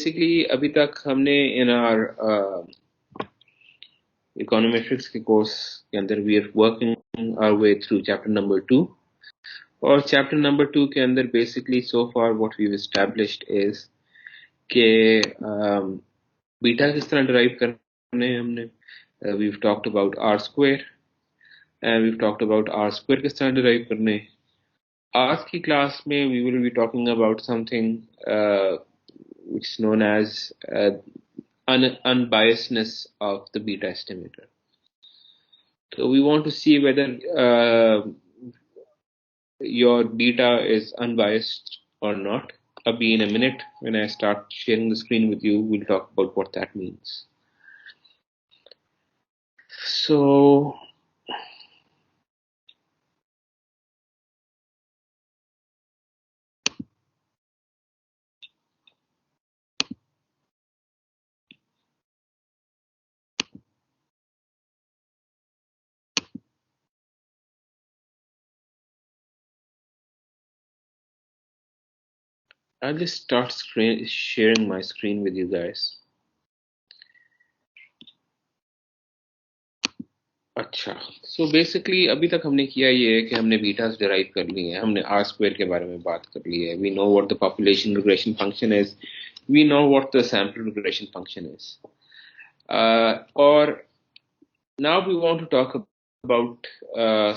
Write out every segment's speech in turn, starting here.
basically अभी तक हमने in our econometrics के course के अंदर we are working our way through chapter number 2 और chapter number 2 के अंदर basically so far what we've established is कि बीटा किस तरह derive करने हैं हमने we've talked about r square and we've talked about r square किस तरह derive करने हैं आज की क्लास में we will be talking about something which is known as unbiasedness of the beta estimator. So we want to see whether your beta is unbiased or not. Abhi in a minute when I start sharing the screen with you, we'll talk about what that means. So I'll just start sharing my screen with you guys. अच्छा, so basically अभी तक हमने किया ये है कि हमने betas derive कर लिए हैं, हमने आर स्क्वायर के बारे में बात कर ली है. We know what the population regression function is. We know what the sample regression function is. Or now we want to talk about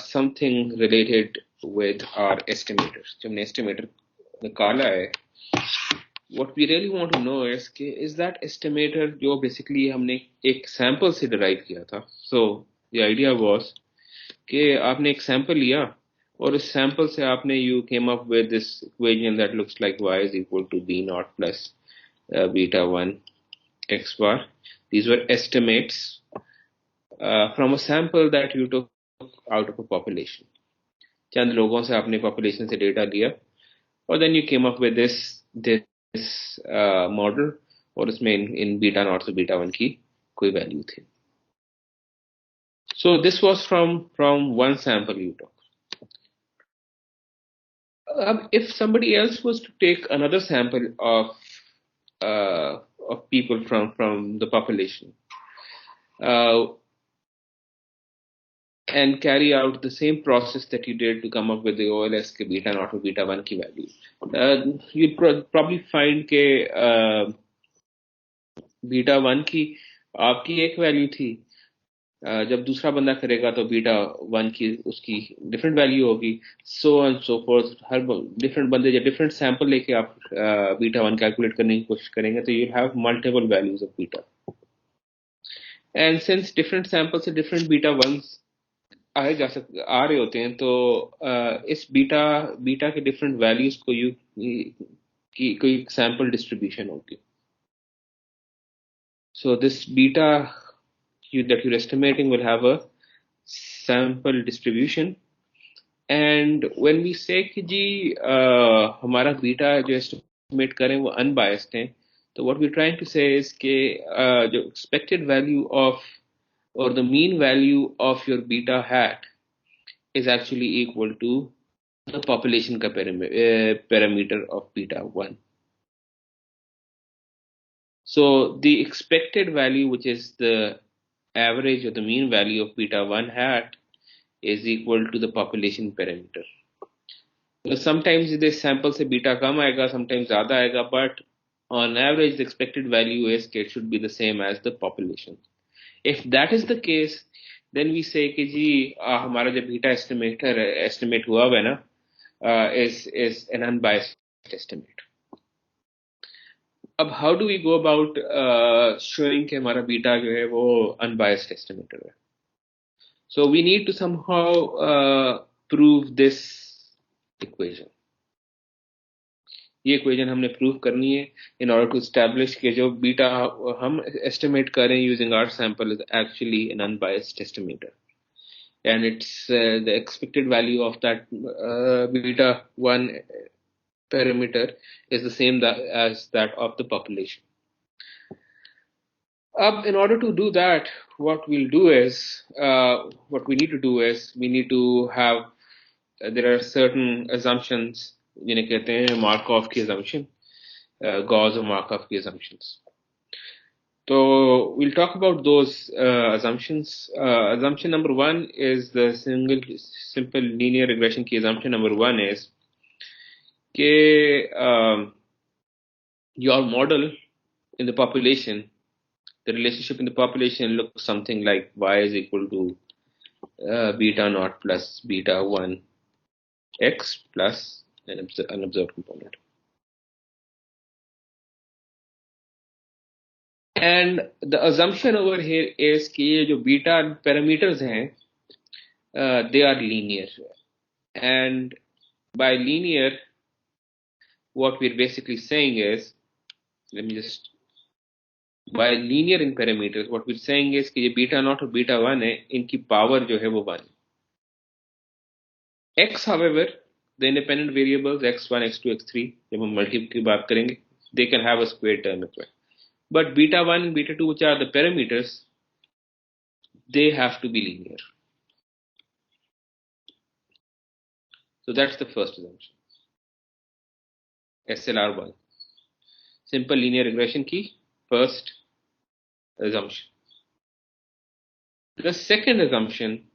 something related with our estimator. जो हमने estimator निकाला है, what we really want to know is that estimator जो basically हमने एक sample से derive किया था. So the idea was कि आपने एक sample लिया और इस sample से आपने you came up with this equation that looks like y is equal to b naught plus beta 1 x bar. These were estimates from a sample that you took out of a population. चंद लोगों से आपने population से data लिया और then you came up with this model और उसमें in beta naught से beta 1 की कोई value थी. So this was from one sample you took. If somebody else was to take another sample of people from the population and carry out the same process that you did to come up with the OLS के beta naught or beta 1 की value, you'd probably find के beta 1 की आपकी एक value थी, जब दूसरा बंदा करेगा तो बीटा 1 की उसकी डिफरेंट वैल्यू होगी, so and so fourth. Her different बंदे जब डिफरेंट सैंपल लेके आप बीटा 1 कैलकुलेट करने की कोशिश करेंगे तो you have multiple values of beta, and since different sample से डिफरेंट बीटा 1s आ रहे होते हैं तो इस बीटा के डिफरेंट वैल्यूज को की कोई सैंपल डिस्ट्रीब्यूशन होगी. So this beta that you're estimating will have a sample distribution, and when we say कि जी हमारा बीटा जो estimate करें वो unbiased है, तो what we're trying to say is कि जो expected value of or the mean value of your beta hat is actually equal to the population का parameter of beta 1. So the expected value, which is the average or the mean value of beta 1 hat, is equal to the population parameter. So sometimes the sample से beta कम आएगा, sometimes ज़्यादा आएगा, but on average the expected value is it should be the same as the population. If that is the case, then we say कि जी हमारा जो beta estimate हुआ है ना is an unbiased estimate. अब how do we go about showing कि हमारा beta जो है वो unbiased estimator है? So we need to somehow prove this equation. ये equation हमने prove करनी है in order to establish कि जो बीटा हम estimate करें using our sample is actually an unbiased estimator, and it's the expected value of that beta 1 parameter is the same as that of the population. In order to do that, what we need to do is we need to have there are certain assumptions जिन्हें कहते हैं Markup की assumption. Gauss or Markup की assumptions. So we'll talk about those assumptions. Assumption number one is the simple linear regression key. Assumption number one is your model in the population, the relationship in the population looks something like y is equal to beta naught plus beta 1 x plus an observed component. And the assumption over here is कि ये जो beta parameters हैं, they are linear. And by linear, what we're basically saying is, by linear in parameters, what we're saying is कि ये beta naught और beta 1 है, इनकी power जो है वो 1. X, however, the independent variables x1, x2, x3, जब हम multiple की बात करेंगे, they can have a square term as well. But beta 1 and beta 2, which are the parameters, they have to be linear. So that's the first assumption. SLR1. Simple linear regression key, first assumption. The second assumption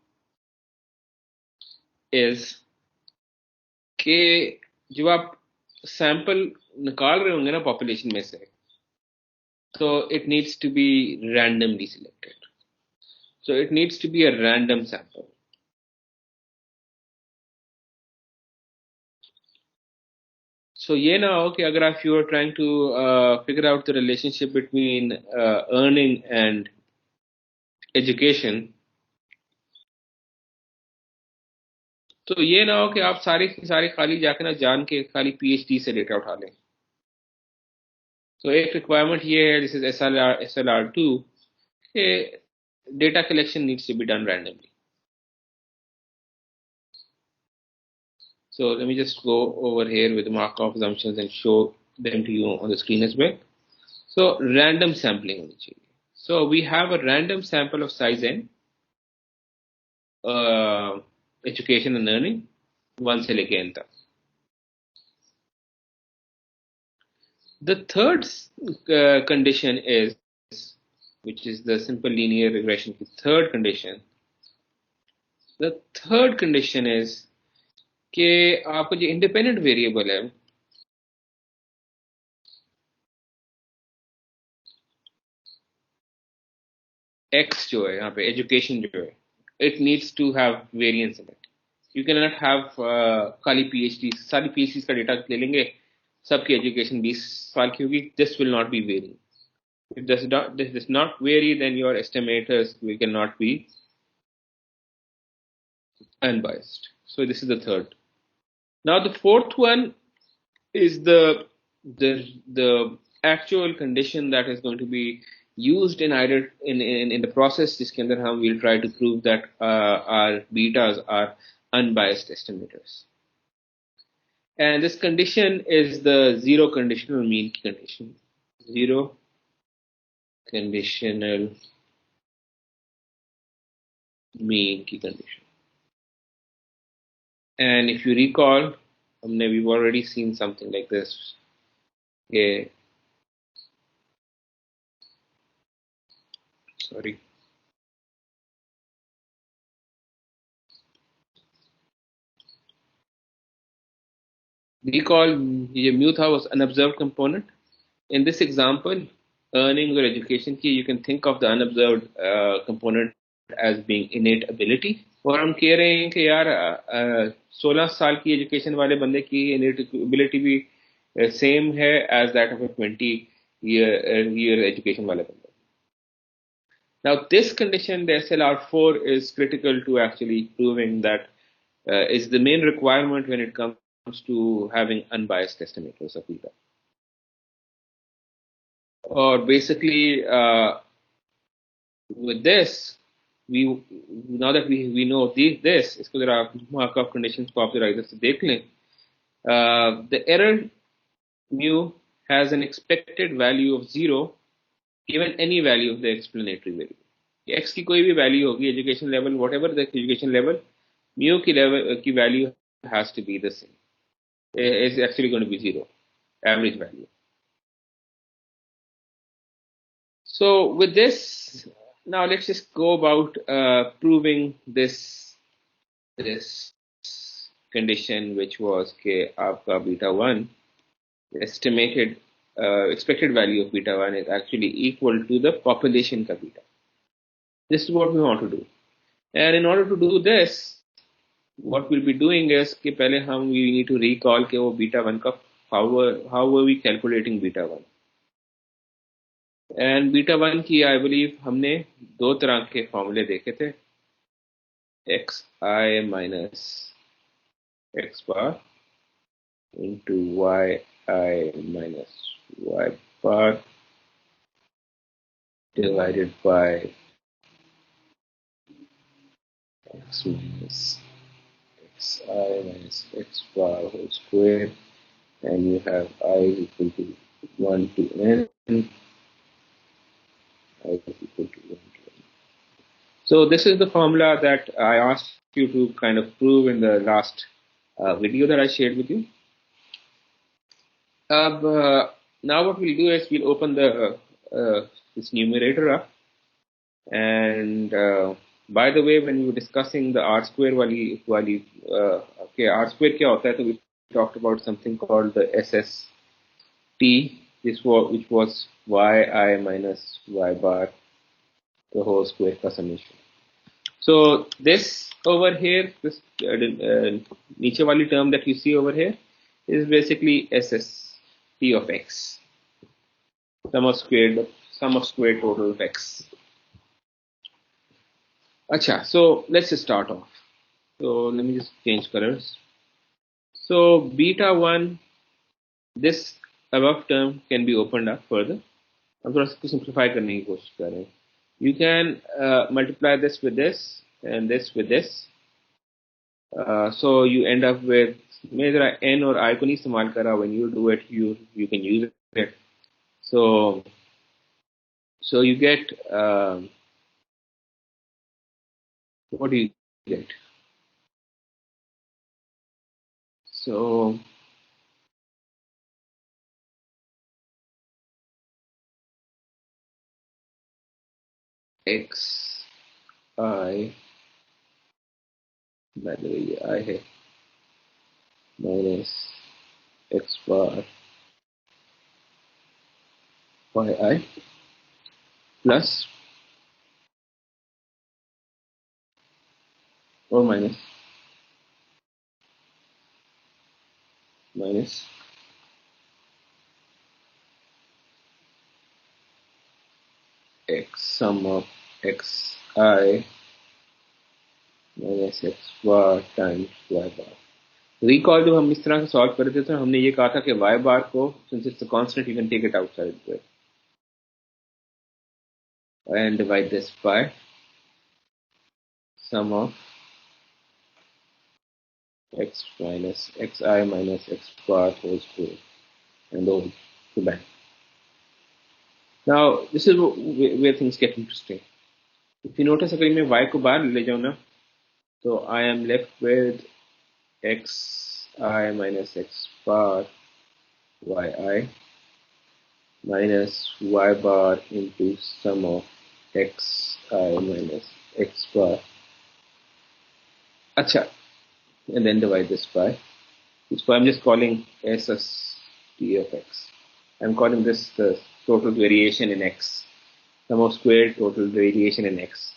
is कि जब आप sample निकाल रहे होंगे ना population में से, तो it needs to be randomly selected. So it needs to be a random sample. So ये ना हो कि अगर आप you are trying to figure out the relationship between earning and education, तो ये ना हो कि आप सारे खाली जाके ना जान के खाली PhD से डेटा उठा लें. तो एक रिक्वायरमेंट ये है, दिस इज SLR2, कि data collection needs to be done randomly. So let me just go over here with the Markov assumptions and show them to you on the screen as well. So random sampling होनी चाहिए. So we have a random sample of size n, education and earning, 1 से लेके n तक. The third condition is, which is the simple linear regression. The third condition is कि आपको जो independent variable है, x जो है यहाँ पे education जो है, it needs to have variance in it. You cannot have खाली PhD, सारी PhDs का डेटा ले लेंगे, सबकी education 20 साल की होगी, this will not be varying. If this does not vary, then your estimators cannot be unbiased. So this is the third. Now the fourth one is the actual condition that is going to be used in either in the process जिसके अंदर हम will try to prove that our betas are unbiased estimators. And this condition is the zero conditional mean condition. Zero conditional mean की condition. And if you recall, we've already seen something like this. Okay. Sorry. Recall, mu tha was unobserved component. In this example, earnings or education key, you can think of the unobserved component as being innate ability. और हम कह रहे हैं कि यार 16 साल की education वाले बंदे की innate ability भी same है as that of a 20-year education वाले बंदे. Now this condition, the SLR4, is critical to actually proving that is the main requirement when it comes to having unbiased estimators of beta. Or basically, with this, now that we know this, इसको जरा Markup conditions को आप जरा इधर से देख लें. The error mu has an expected value of 0 given any value of the explanatory variable. X की कोई भी value होगी, education level, whatever the education level, mu की value has to be the same. It's actually going to be 0, average value. So with this, now let's just go about proving this condition, which was कि आपका beta 1 estimated expected value of beta 1 is actually equal to the population का beta. This is what we want to do. And in order to do this, what we'll be doing is कि पहले we need to recall कि वो beta 1 का how were we calculating beta 1. And beta 1 की I believe हमने दो तरह के फॉर्मूले देखे थे, xi minus x bar into yi minus y bar divided by x minus xi minus x bar whole square, and you have I is equal to 1 to n, I is equal to 1 to n. So this is the formula that I asked you to kind of prove in the last video that I shared with you. Now what we'll do is we'll open the this numerator up, and by the way, when we were discussing the r square wali okay, r square क्या होता है, तो we talked about something called the SST, which was yi minus y bar the whole square का summation. So this over here, this नीचे वाली term that you see over here is basically SST of x, sum of square total of x. Acha, so let's just start off. So let me just change colors. So beta 1, this above term can be opened up further. I'm थोड़ा सा simplify करने की कोशिश कर रहे हैं. You can multiply this with this and this with this. So you end up with, मैं जरा n और I को नहीं इस्तेमाल कर रहा. When you do it, you can use it. So you get what do you get? So x I, by the way ये I है, minus x bar yi plus or minus x sum of xi minus x bar times y bar. Recall जब हम इस तरह से solve कर रहे थे तो हमने ये कहा था कि y bar को, since it's a constant, you can take it outside there and divide this by sum of x minus xi minus x bar whole square and all to back. Now this is where things get interesting. If you notice, अगर मैं y को बाहर ले जाऊँ ना, so I am left with xi minus x bar yi minus y bar into sum of xi minus x bar. Acha, and then divide this by. So I'm just calling SST of x. I'm calling this the total variation in x. Sum of squared total variation in x.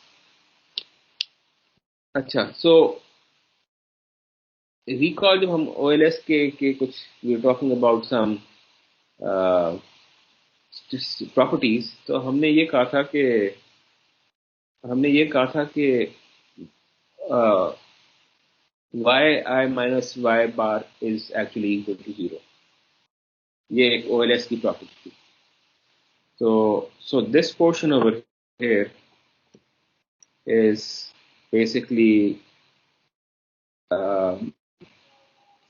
अच्छा, so recall जब हम OLS के कुछ we were talking about some properties, तो हमने ये कहा था कि yi minus y bar is actually equal to 0. ये एक OLS की property थी. So this portion over here is basically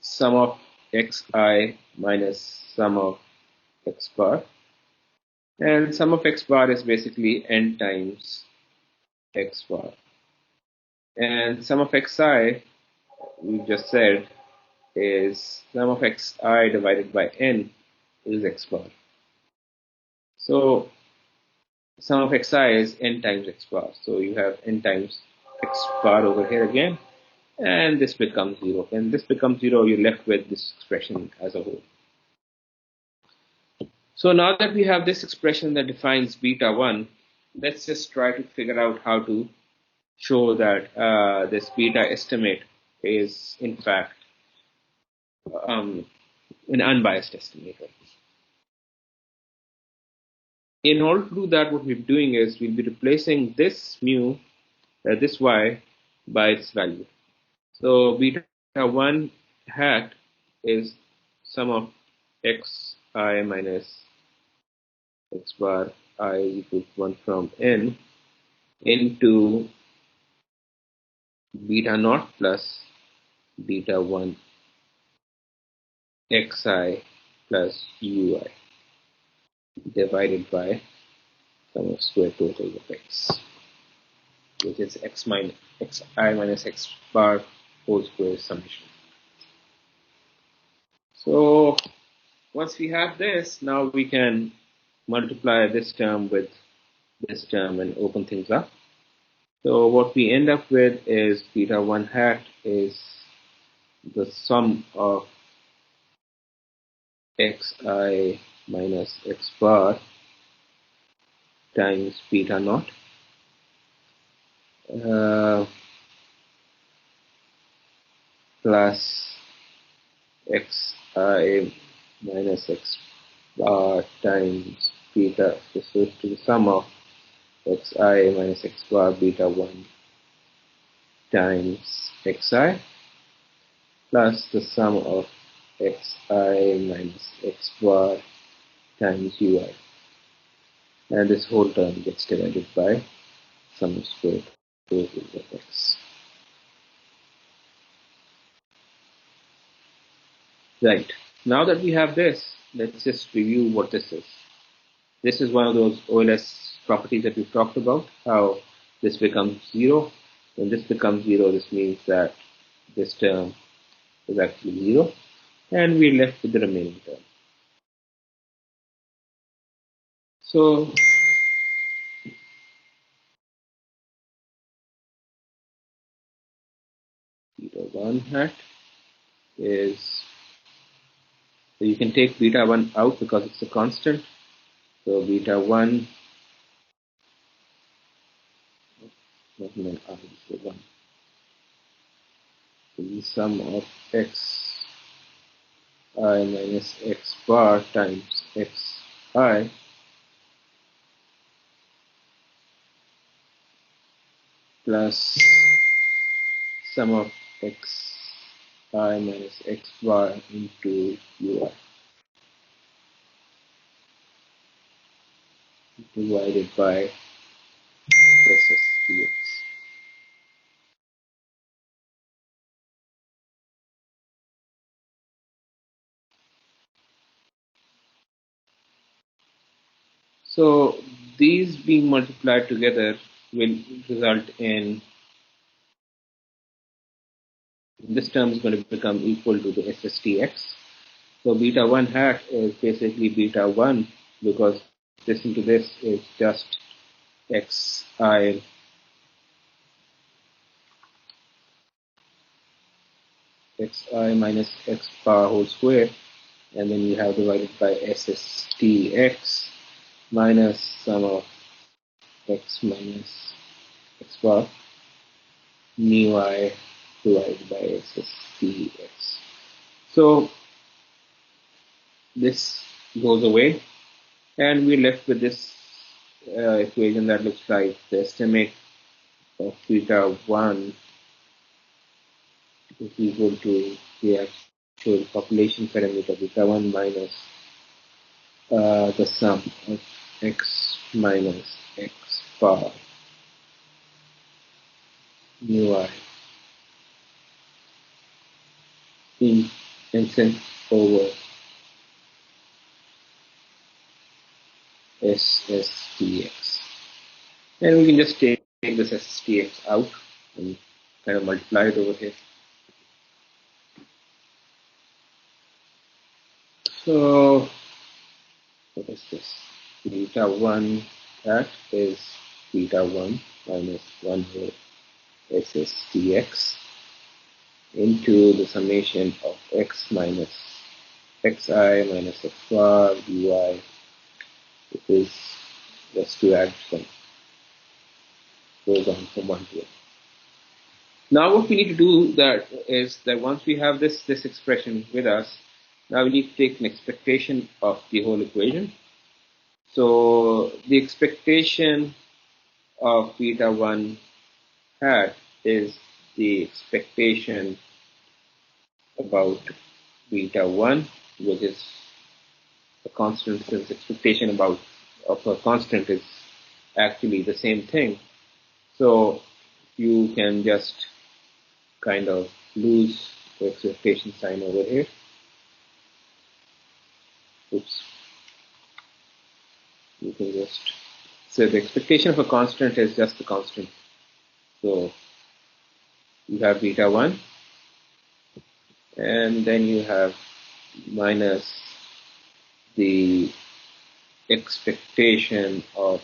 sum of xi minus sum of x bar, and sum of x bar is basically n times x bar, and sum of xi, we just said, is sum of xi divided by n is x bar. So sum of xi is n times x bar. So you have n times x bar over here again, and this becomes 0. When this becomes 0, you're left with this expression as a whole. So now that we have this expression that defines beta 1, let's just try to figure out how to show that this beta estimate is in fact an unbiased estimator. In order to do that, what we're doing is we'll be replacing this mu, this y, by its value. So beta 1 hat is sum of xi minus x bar I equals 1 from n into beta naught plus beta 1 xi plus ui divided by sum of square total of x, which is x minus xi minus x bar whole square summation. So once we have this, now we can multiply this term with this term and open things up. So what we end up with is beta 1 hat is the sum of xi minus x bar times beta naught plus xi minus x bar times beta, this is to the sum of xi minus x bar beta 1 times xi plus the sum of xi minus x bar times ui, and this whole term gets divided by sum of square total of x. Right, now that we have this, let's just review what this is. This is one of those OLS properties that we've talked about, how this becomes 0. When this becomes 0, this means that this term is actually 0, and we're left with the remaining term. So beta 1 hat is, so you can take beta 1 out because it's a constant. So beta 1, not even r, so 1, is the sum of x I minus x bar times x I plus sum of x I minus x bar into ui divided by SSTX. So these being multiplied together will result in this term is going to become equal to the SSTX. So beta 1 hat is basically beta 1 because this into this is just xi minus x bar whole square, and then you have divided by SSTX minus sum of x minus x bar mu I divided by SSTX. So this goes away, and we're left with this equation that looks like the estimate of beta 1 is equal to the actual population parameter beta 1 minus the sum of x minus x bar mu I in instant over SSTX. And we can just take this SSTX out and kind of multiply it over here. So what is this? Beta 1 hat is beta 1 minus 1 over SSTX into the summation of x minus xi minus x bar dy, which is just to add some, goes on from 1 to n. Now what we need to do is that once we have this expression with us, now we need to take an expectation of the whole equation. So the expectation of beta 1 hat is the expectation about beta 1, which is a constant, since expectation of a constant is actually the same thing. So you can just kind of lose the expectation sign over here. Oops. You can just, so the expectation of a constant is just the constant. So you have beta 1, and then you have minus the expectation of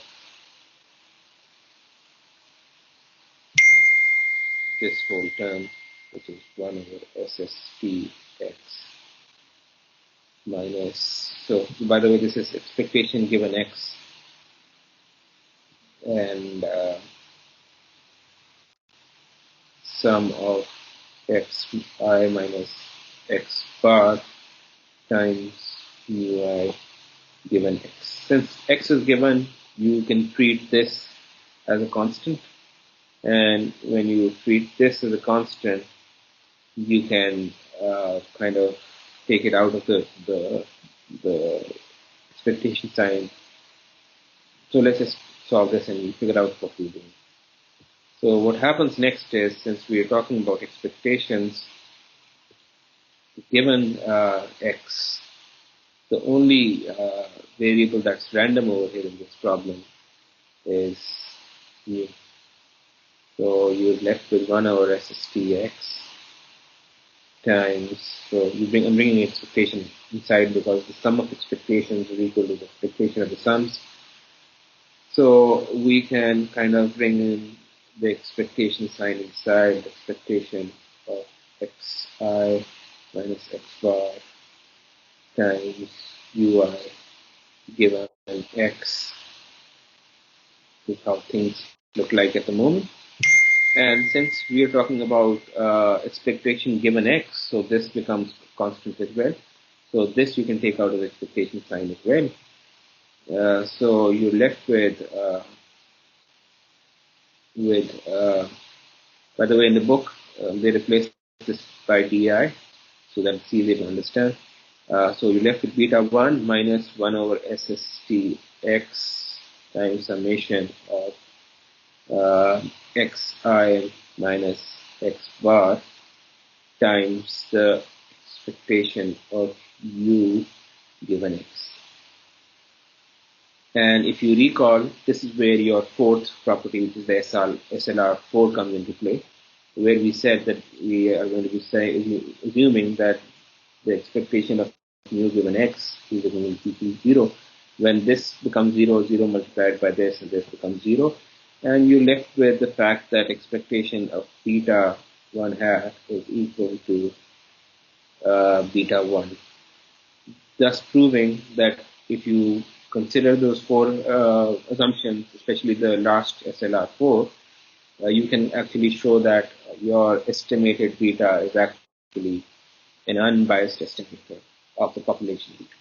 this whole term, which is 1 over SSTX minus, so by the way, this is expectation given x, and sum of xi minus x bar times mu I given x. Since x is given, you can treat this as a constant, and when you treat this as a constant, you can kind of take it out of the expectation sign. So let's just solve this and figure out what we're doing. So what happens next is, since we are talking about expectations given x, the only variable that's random over here in this problem is mu. So you're left with 1 over SSTX times, so I'm bringing expectation inside because the sum of expectations is equal to the expectation of the sums. So we can kind of bring in the expectation sign inside, the expectation of xi minus x bar times ui given x. This is how things look like at the moment. And since we are talking about expectation given x, so this becomes constant as well. So this you can take out of the expectation sign as well. So you're left with by the way, in the book, they replaced this by di, so that it's easy to understand. So you're left with beta 1 minus 1 over SSTX times summation of xi minus x bar times the expectation of u given x. And if you recall, this is where your fourth property, which is the SLR4, comes into play, where we said that we are going to be assuming that the expectation of mu given x is going to be 0. When this becomes 0, 0 multiplied by this, and this becomes 0. And you're left with the fact that expectation of beta 1 hat is equal to beta 1. Thus proving that if you consider those four assumptions, especially the last SLR4, you can actually show that your estimated beta is actually an unbiased estimator of the population beta.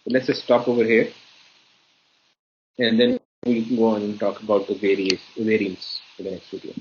So let's just stop over here, and then we can go on and talk about the variance for the next video.